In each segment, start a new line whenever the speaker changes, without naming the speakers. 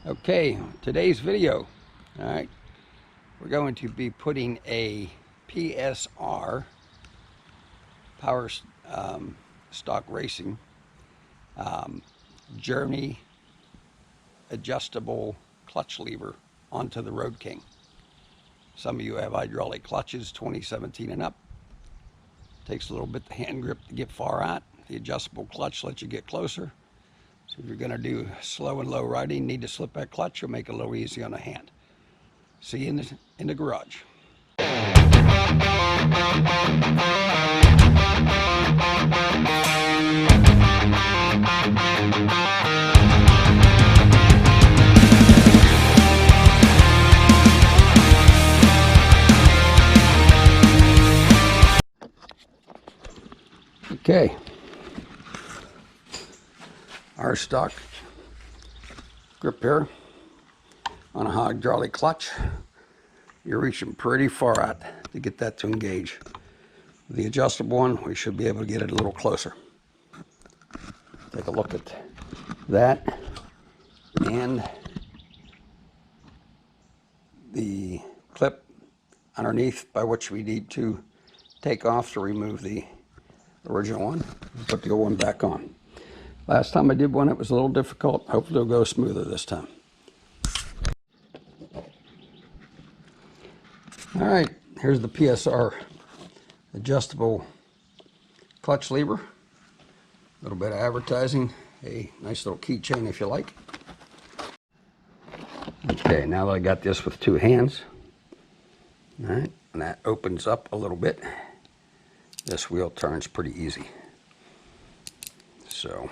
Okay, today's video, all right, we're going to be putting a PSR, Power Stock Racing, Journey adjustable clutch lever onto the Road King. Some of you have hydraulic clutches, 2017 and up. Takes a little bit of hand grip to get far out. The adjustable clutch lets you get closer. So if you're going to do slow and low riding, need to slip that clutch, you'll make it a little easy on the hand. See you in the garage. Okay, our stock grip here on a hydraulic clutch. You're reaching pretty far out to get that to engage. With the adjustable one, we should be able to get it a little closer. Take a look at that and the clip underneath by which we need to take off to remove the original one and put the old one back on. Last time I did one, it was a little difficult. Hopefully it'll go smoother this time. All right, here's the PSR adjustable clutch lever. A little bit of advertising, a nice little keychain if you like. Okay, now that I got this with two hands, all right, and that opens up a little bit, this wheel turns pretty easy. So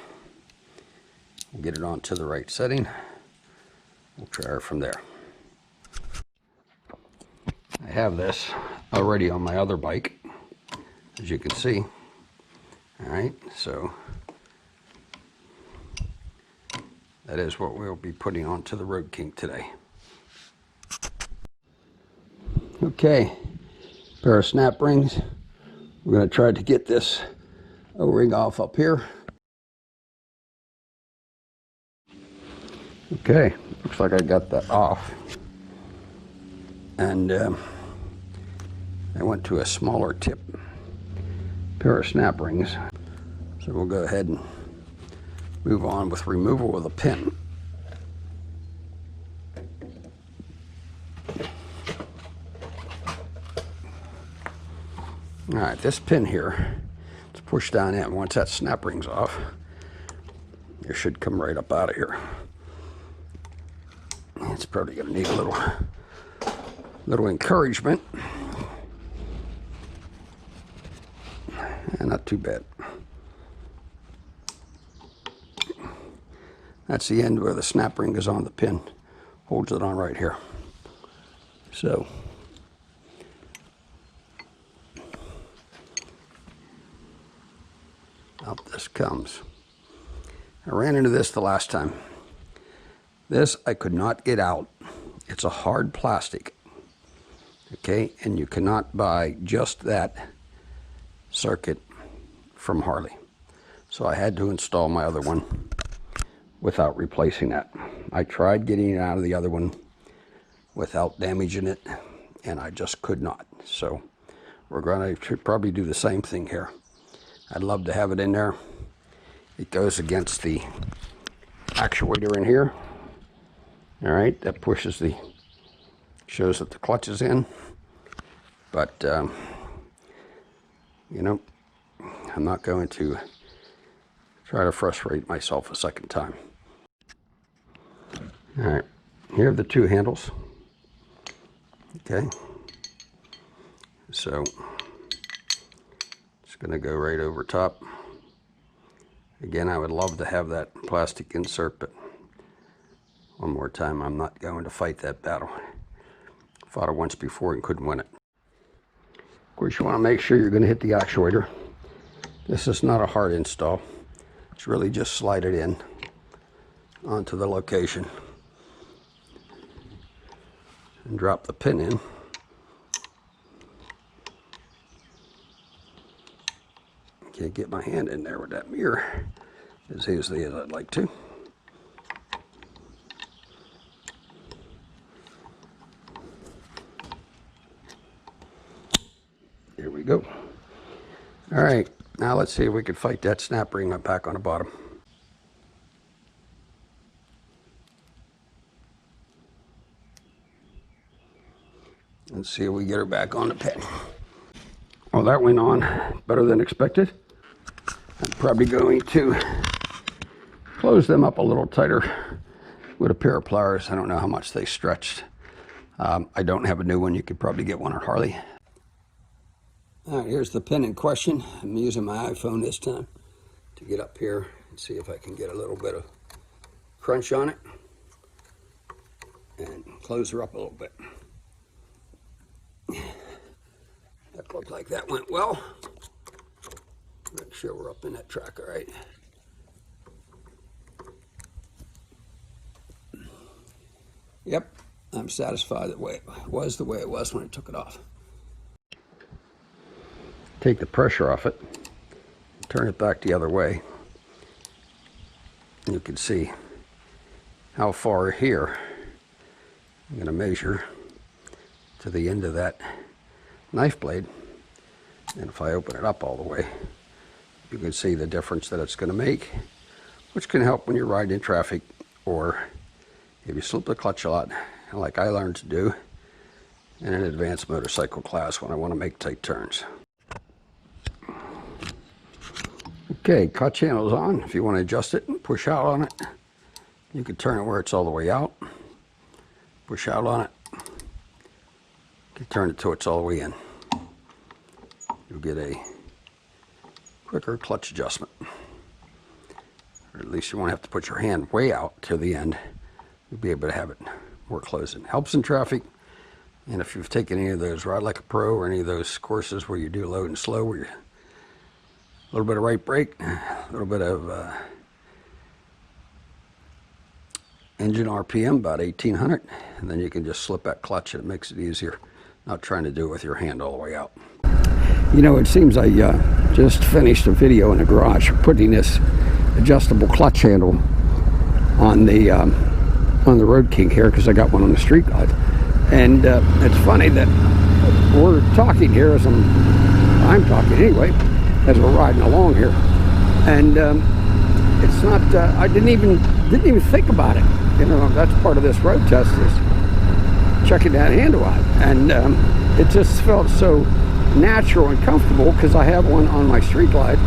we'll get it onto the right setting. We'll try her from there. I have this already on my other bike, as you can see. All right, so that is what we'll be putting onto the Road King today. Okay, pair of snap rings. We're going to try to get this O-ring off up here. Okay, looks like I got that off. And I went to a smaller tip pair of snap rings. So we'll go ahead and move on with removal of the pin. All right, this pin here, it's pushed down in. Once that snap ring's off, it should come right up out of here. It's probably going to need a little encouragement. And not too bad. That's the end where the snap ring is on the pin. Holds it on right here. So out this comes. I ran into this the last time. This I could not get out. It's a hard plastic. Okay, and you cannot buy just that circuit from Harley. So I had to install my other one without replacing that. I tried getting it out of the other one without damaging it, and I just could not. So we're going to probably do the same thing here. I'd love to have it in there. It goes against the actuator in here. All right, that pushes shows that the clutch is in. But, you know, I'm not going to try to frustrate myself a second time. All right, here are the two handles. Okay, so it's going to go right over top. Again, I would love to have that plastic insert, but one more time, I'm not going to fight that battle. Fought it once before and couldn't win it. Of course, you want to make sure you're going to hit the actuator. This is not a hard install. It's really just slide it in onto the location and drop the pin in. Can't get my hand in there with that mirror as easily as I'd like to. All right, now let's see if we can fight that snap ring up back on the bottom. Let's see if we get her back on the pin. Oh, that went on better than expected. I'm probably going to close them up a little tighter with a pair of pliers. I don't know how much they stretched. I don't have a new one. You could probably get one at Harley. All right, here's the pin in question. I'm using my iPhone this time to get up here and see if I can get a little bit of crunch on it and close her up a little bit. That looked like that went well. Make sure we're up in that track, all right. Yep, I'm satisfied the way it was when I took it off. Take the pressure off it, turn it back the other way. You can see how far here. I'm going to measure to the end of that knife blade, and if I open it up all the way, you can see the difference that it's going to make, which can help when you're riding in traffic, or if you slip the clutch a lot, like I learned to do in an advanced motorcycle class when I want to make tight turns. Okay, clutch handle's on. If you want to adjust it and push out on it, you can turn it where it's all the way out, push out on it, you can turn it till it's all the way in. You'll get a quicker clutch adjustment. Or at least you won't have to put your hand way out to the end. You'll be able to have it more closed. It helps in traffic, and if you've taken any of those Ride Like a Pro or any of those courses where you do low and slow, where you a little bit of right brake, a little bit of engine RPM, about 1800, and then you can just slip that clutch and it makes it easier, not trying to do it with your hand all the way out. You know, it seems I just finished a video in the garage putting this adjustable clutch handle on the Road King here, because I got one on the Street Glide. And it's funny that we're talking here as I'm talking anyway, as we're riding along here, and it's not. I didn't even think about it. You know, that's part of this road test, is checking that handle out, and it just felt so natural and comfortable because I have one on my Street Glide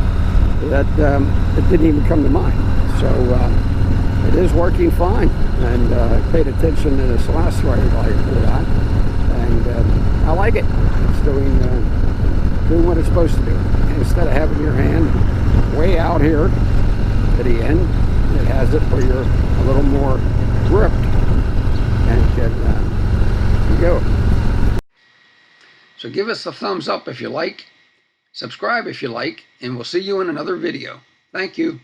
that it didn't even come to mind. So it is working fine, and I paid attention to this last ride I put on, and I like it. It's doing what it's supposed to do. Instead of having your hand way out here to the end, it has it where you're a little more gripped and can go. So give us a thumbs up if you like, subscribe if you like, and we'll see you in another video. Thank you.